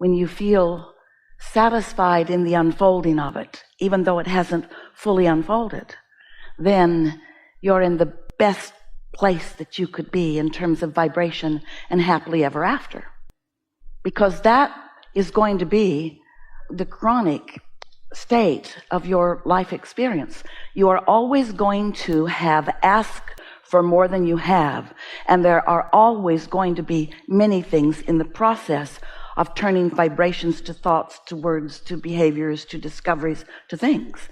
when you feel satisfied in the unfolding of it, even though it hasn't fully unfolded, then you're in the best place that you could be in terms of vibration and happily ever after. Because that is going to be the chronic state of your life experience. You are always going to have asked for more than you have, and there are always going to be many things in the process of turning vibrations to thoughts, to words, to behaviors, to discoveries, to things.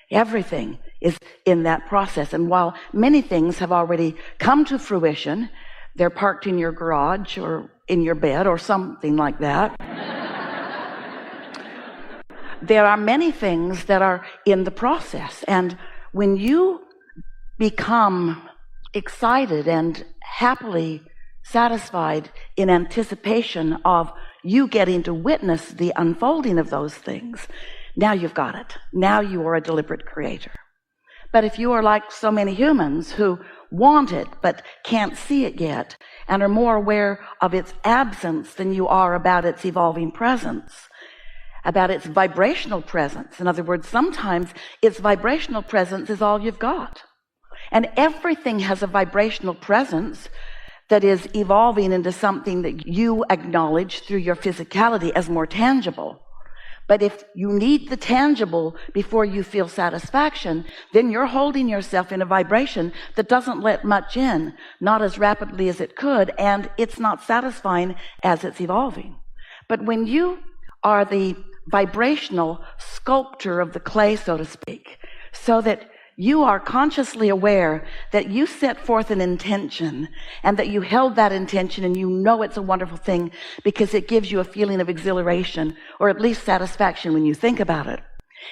Everything is in that process. And while many things have already come to fruition, they're parked in your garage or in your bed or something like that. There are many things that are in the process. And when you become excited and happily satisfied in anticipation of you getting to witness the unfolding of those things, now you've got it. Now you are a deliberate creator. But if you are like so many humans who want it but can't see it yet and are more aware of its absence than you are about its evolving presence, about its vibrational presence. In other words, sometimes its vibrational presence is all you've got. And everything has a vibrational presence that is evolving into something that you acknowledge through your physicality as more tangible. But if you need the tangible before you feel satisfaction, then you're holding yourself in a vibration that doesn't let much in, not as rapidly as it could, and it's not satisfying as it's evolving. But when you are the vibrational sculptor of the clay, so to speak, so that you are consciously aware that you set forth an intention and that you held that intention, and you know it's a wonderful thing because it gives you a feeling of exhilaration or at least satisfaction when you think about it.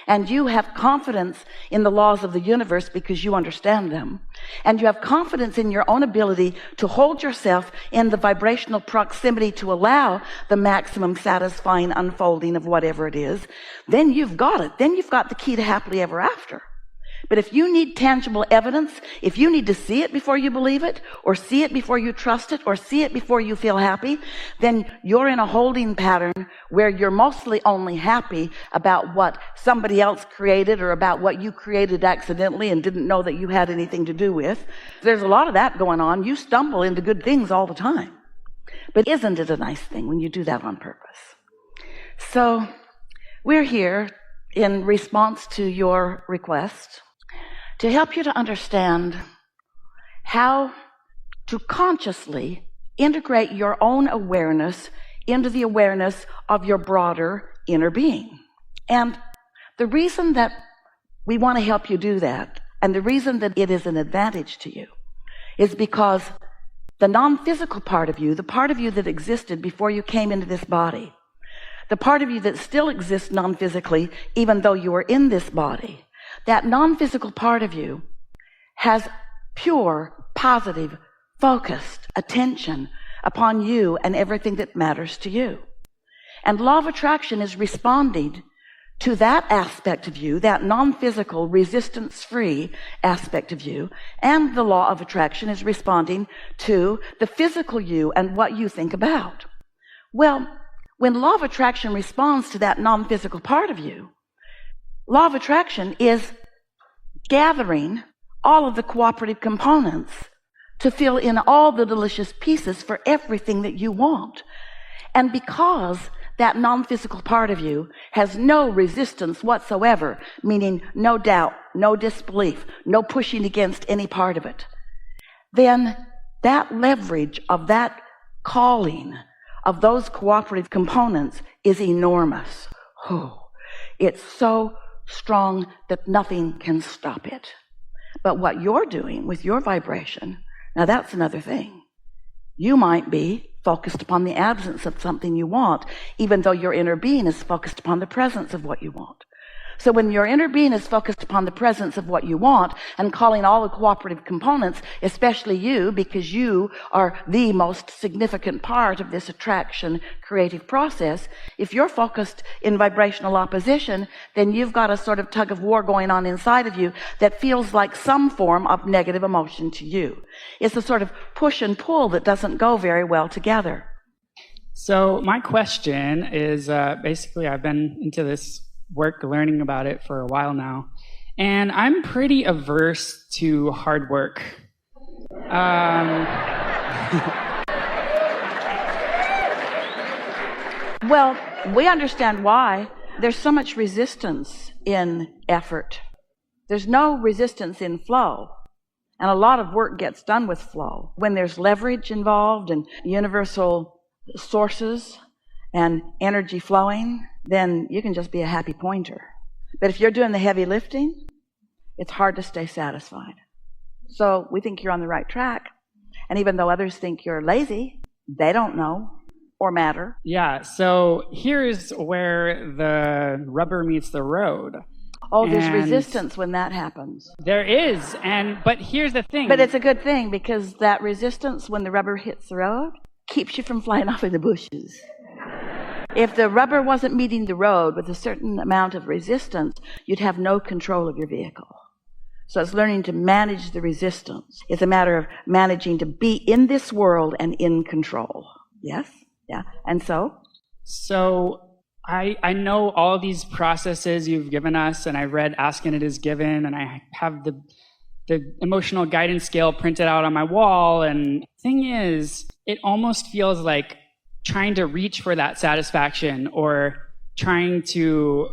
And you have confidence in the laws of the universe because you understand them. And you have confidence in your own ability to hold yourself in the vibrational proximity to allow the maximum satisfying unfolding of whatever it is. Then you've got it. Then you've got the key to happily ever after. But if you need tangible evidence, if you need to see it before you believe it, or see it before you trust it, or see it before you feel happy, then you're in a holding pattern where you're mostly only happy about what somebody else created or about what you created accidentally and didn't know that you had anything to do with. There's a lot of that going on. You stumble into good things all the time. But isn't it a nice thing when you do that on purpose? So we're here in response to your request to help you to understand how to consciously integrate your own awareness into the awareness of your broader inner being. And the reason that we want to help you do that, and the reason that it is an advantage to you, is because the non-physical part of you, the part of you that existed before you came into this body, the part of you that still exists non-physically even though you are in this body, that non-physical part of you has pure, positive, focused attention upon you and everything that matters to you. And law of attraction is responding to that aspect of you, that non-physical, resistance-free aspect of you, and the law of attraction is responding to the physical you and what you think about. Well, when law of attraction responds to that non-physical part of you, law of attraction is gathering all of the cooperative components to fill in all the delicious pieces for everything that you want. And because that non-physical part of you has no resistance whatsoever, meaning no doubt, no disbelief, no pushing against any part of it, then that leverage of that calling of those cooperative components is enormous. Oh, it's so strong that nothing can stop it. But what you're doing with your vibration, now that's another thing. You might be focused upon the absence of something you want, even though your inner being is focused upon the presence of what you want. So when your inner being is focused upon the presence of what you want and calling all the cooperative components, especially you, because you are the most significant part of this attraction creative process, if you're focused in vibrational opposition, then you've got a sort of tug of war going on inside of you that feels like some form of negative emotion to you. It's a sort of push and pull that doesn't go very well together. So my question is, basically I've been into this work learning about it for a while now, and I'm pretty averse to hard work. Well, we understand why. There's so much resistance in effort. There's no resistance in flow. And a lot of work gets done with flow. When there's leverage involved and universal sources and energy flowing, then you can just be a happy pointer. But if you're doing the heavy lifting, it's hard to stay satisfied. So we think you're on the right track. And even though others think you're lazy, they don't know or matter. Yeah, so here's where the rubber meets the road. Oh, there's resistance when that happens. There is, but here's the thing. But it's a good thing, because that resistance when the rubber hits the road keeps you from flying off in the bushes. If the rubber wasn't meeting the road with a certain amount of resistance, you'd have no control of your vehicle. So it's learning to manage the resistance. It's a matter of managing to be in this world and in control. Yes? Yeah. And so? So I know all these processes you've given us, and I read Ask and It Is Given, and I have the emotional guidance scale printed out on my wall. And the thing is, it almost feels like trying to reach for that satisfaction or trying to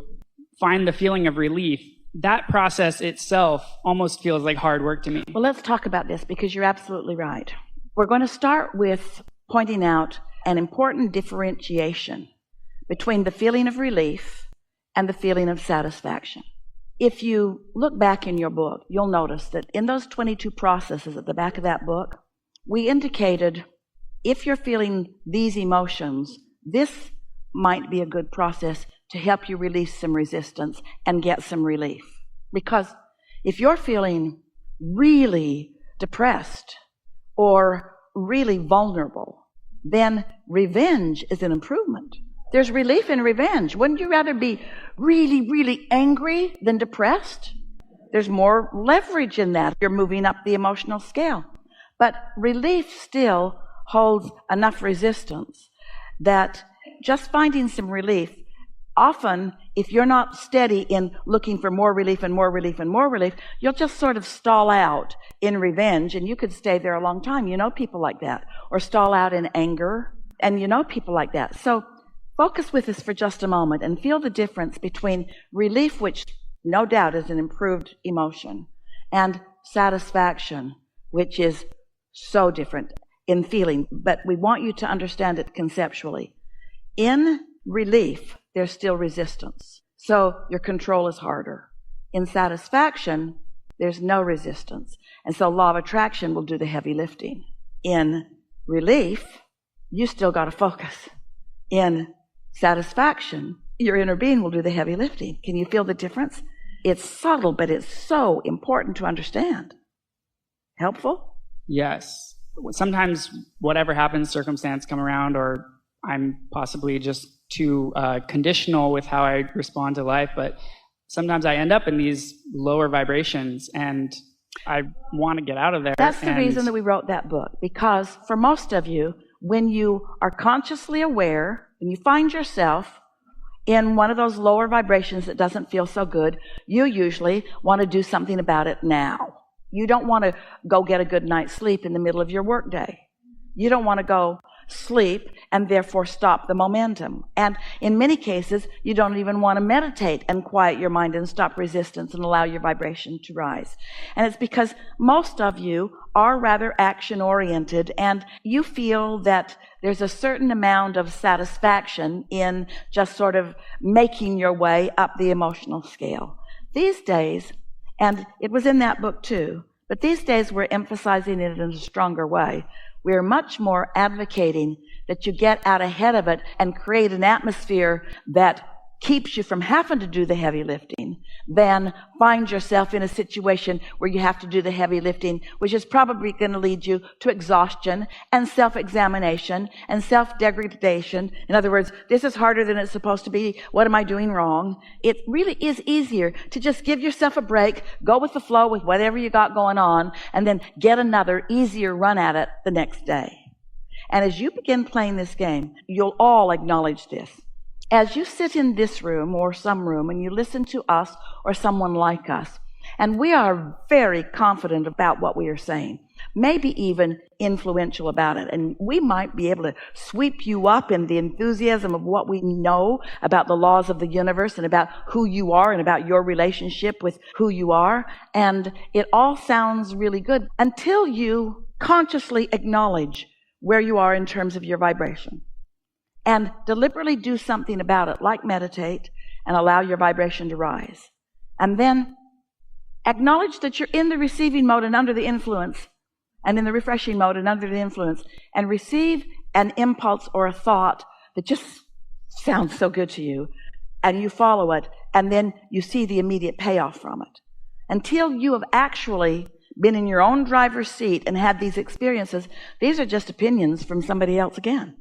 find the feeling of relief. That process itself almost feels like hard work to me. Well, let's talk about this, because you're absolutely right. We're going to start with pointing out an important differentiation between the feeling of relief and the feeling of satisfaction. If you look back in your book, you'll notice that in those 22 processes at the back of that book, we indicated if you're feeling these emotions, this might be a good process to help you release some resistance and get some relief. Because if you're feeling really depressed or really vulnerable, then revenge is an improvement. There's relief in revenge. Wouldn't you rather be really, really angry than depressed? There's more leverage in that. You're moving up the emotional scale. But relief still holds enough resistance that just finding some relief, often if you're not steady in looking for more relief and more relief and more relief, you'll just sort of stall out in revenge, and you could stay there a long time. You know people like that. Or stall out in anger, and you know people like that. So focus with us for just a moment and feel the difference between relief, which no doubt is an improved emotion, and satisfaction, which is so different in feeling. But we want you to understand it conceptually. In relief, there's still resistance. So your control is harder. In satisfaction, there's no resistance. And so law of attraction will do the heavy lifting. In relief, you still got to focus. In satisfaction, your inner being will do the heavy lifting. Can you feel the difference? It's subtle, but it's so important to understand. Helpful? Yes. Sometimes whatever happens, circumstance come around, or I'm possibly just too conditional with how I respond to life, but sometimes I end up in these lower vibrations and I want to get out of there. That's the reason that we wrote that book, because for most of you, when you are consciously aware and you find yourself in one of those lower vibrations that doesn't feel so good, you usually want to do something about it now. You don't want to go get a good night's sleep in the middle of your workday. You don't want to go sleep and therefore stop the momentum. And in many cases, you don't even want to meditate and quiet your mind and stop resistance and allow your vibration to rise. And it's because most of you are rather action-oriented, and you feel that there's a certain amount of satisfaction in just sort of making your way up the emotional scale. These days, and it was in that book too, but these days we're emphasizing it in a stronger way. We're much more advocating that you get out ahead of it and create an atmosphere that keeps you from having to do the heavy lifting than find yourself in a situation where you have to do the heavy lifting, which is probably going to lead you to exhaustion and self-examination and self-degradation. In other words, this is harder than it's supposed to be. What am I doing wrong? It really is easier to just give yourself a break, go with the flow with whatever you got going on, and then get another easier run at it the next day. And as you begin playing this game, you'll all acknowledge this. As you sit in this room or some room and you listen to us or someone like us, and we are very confident about what we are saying, maybe even influential about it, and we might be able to sweep you up in the enthusiasm of what we know about the laws of the universe and about who you are and about your relationship with who you are, and it all sounds really good until you consciously acknowledge where you are in terms of your vibration and deliberately do something about it, like meditate and allow your vibration to rise, and then acknowledge that you're in the receiving mode and under the influence, and in the refreshing mode and under the influence, and receive an impulse or a thought that just sounds so good to you, and you follow it, and then you see the immediate payoff from it. Until you have actually been in your own driver's seat and had these experiences, these are just opinions from somebody else again.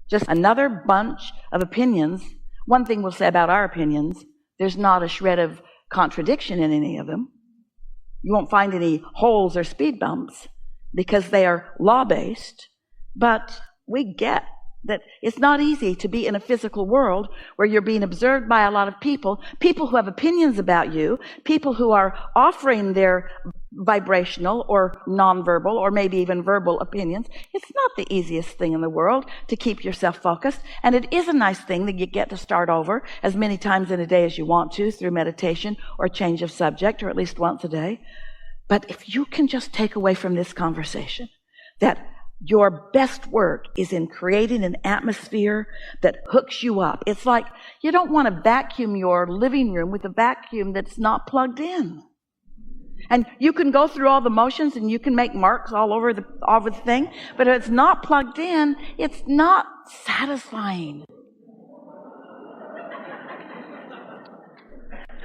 Just another bunch of opinions. One thing we'll say about our opinions, there's not a shred of contradiction in any of them. You won't find any holes or speed bumps because they are law-based, but we get that it's not easy to be in a physical world where you're being observed by a lot of people who have opinions about you, people who are offering their vibrational or nonverbal or maybe even verbal opinions. It's not the easiest thing in the world to keep yourself focused, and it is a nice thing that you get to start over as many times in a day as you want to through meditation or change of subject, or at least once a day. But if you can just take away from this conversation that your best work is in creating an atmosphere that hooks you up. It's like you don't want to vacuum your living room with a vacuum that's not plugged in. And you can go through all the motions and you can make marks all over the thing, but if it's not plugged in, it's not satisfying.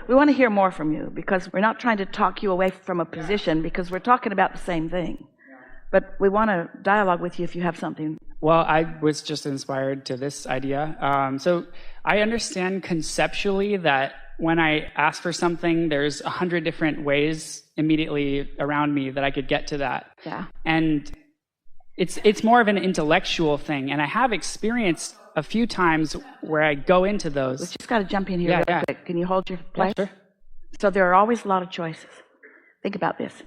We want to hear more from you because we're not trying to talk you away from a position, because we're talking about the same thing. But we want to dialogue with you if you have something. Well, I was just inspired to this idea. So I understand conceptually that when I ask for something, there's 100 different ways immediately around me that I could get to that. Yeah. And it's more of an intellectual thing. And I have experienced a few times where I go into those. We just got to jump in here real quick. Can you hold your place? Yeah, sure. So there are always a lot of choices. Think about this.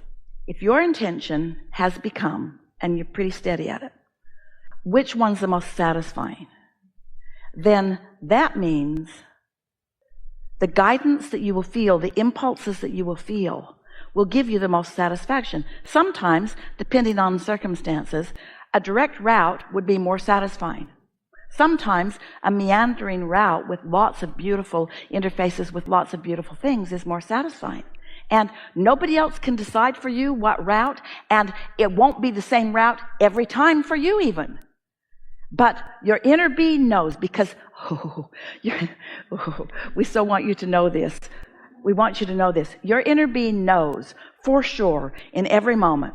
If your intention has become, and you're pretty steady at it, which one's the most satisfying, then that means the guidance that you will feel, the impulses that you will give you the most satisfaction. Sometimes, depending on circumstances, a direct route would be more satisfying. Sometimes a meandering route with lots of beautiful interfaces with lots of beautiful things is more satisfying. And nobody else can decide for you what route, and it won't be the same route every time for you even. But your inner being knows, because we so want you to know this. We want you to know this. Your inner being knows for sure in every moment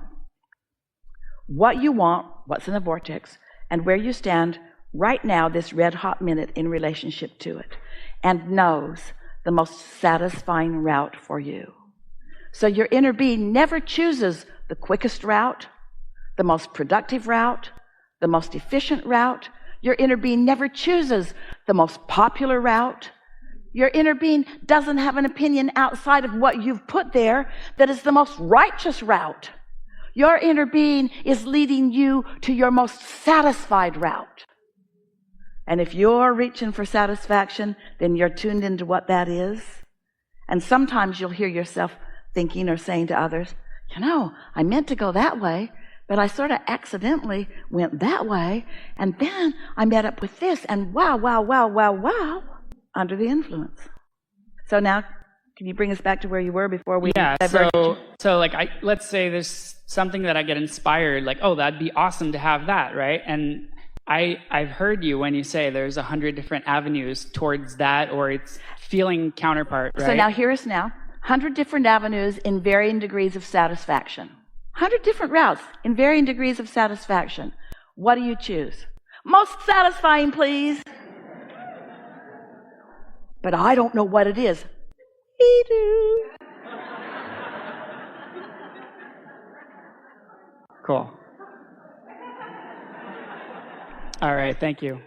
what you want, what's in the vortex, and where you stand right now, this red hot minute, in relationship to it, and knows the most satisfying route for you. So your inner being never chooses the quickest route, the most productive route, the most efficient route. Your inner being never chooses the most popular route. Your inner being doesn't have an opinion outside of what you've put there that is the most righteous route. Your inner being is leading you to your most satisfied route. And if you're reaching for satisfaction, then you're tuned into what that is. And sometimes you'll hear yourself thinking or saying to others, I meant to go that way, but I sort of accidentally went that way, and then I met up with this, and wow, under the influence. So now, can you bring us back to where you were before we diverged? So let's say there's something that I get inspired, like, oh, that'd be awesome to have that, right? And I've heard you when you say there's 100 different avenues towards that, or it's feeling counterpart, right? So now hear us now. 100 different avenues in varying degrees of satisfaction. 100 different routes in varying degrees of satisfaction. What do you choose? Most satisfying, please. But I don't know what it is. We do. Cool. All right. Thank you.